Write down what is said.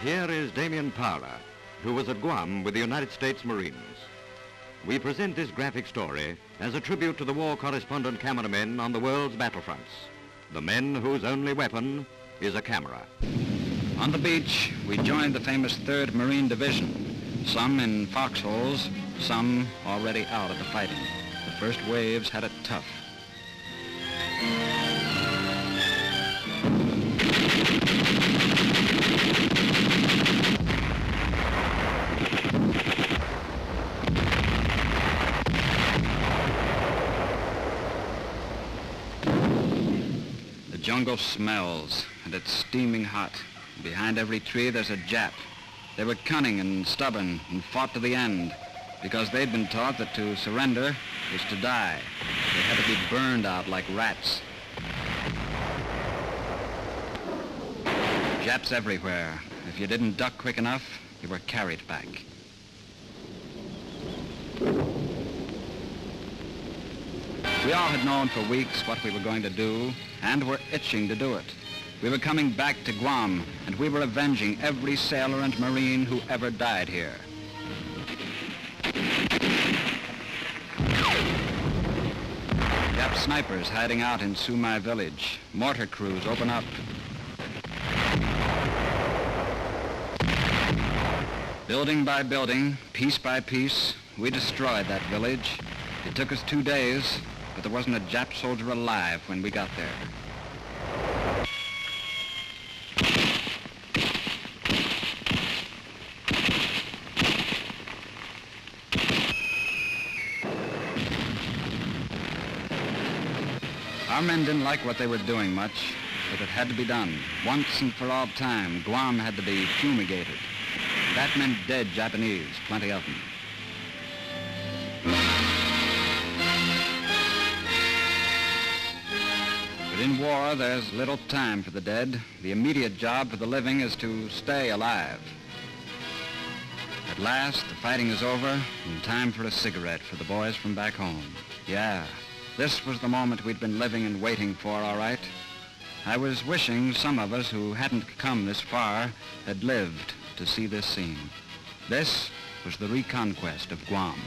Here is Damien Barer, who was at Guam with the United States Marines. We present this graphic story as a tribute to the war correspondent cameramen on the world's battlefronts, the men whose only weapon is a camera. On the beach, we joined the famous 3rd Marine Division, some in foxholes, some already out of the fighting. The first waves had it tough. The jungle smells, and it's steaming hot. Behind every tree, there's a Jap. They were cunning and stubborn and fought to the end because they'd been taught that to surrender was to die. They had to be burned out like rats. Japs everywhere. If you didn't duck quick enough, you were carried back. We all had known for weeks what we were going to do, and were itching to do it. We were coming back to Guam, and we were avenging every sailor and Marine who ever died here. Jap snipers hiding out in Sumai village. Mortar crews open up. Building by building, piece by piece, we destroyed that village. It took us 2 days, but there wasn't a Jap soldier alive when we got there. Our men didn't like what they were doing much, but it had to be done. Once and for all time, Guam had to be fumigated. That meant dead Japanese, plenty of them. But in war, there's little time for the dead. The immediate job for the living is to stay alive. At last, the fighting is over, and time for a cigarette for the boys from back home. Yeah. This was the moment we'd been living and waiting for, all right. I was wishing some of us who hadn't come this far had lived to see this scene. This was the reconquest of Guam.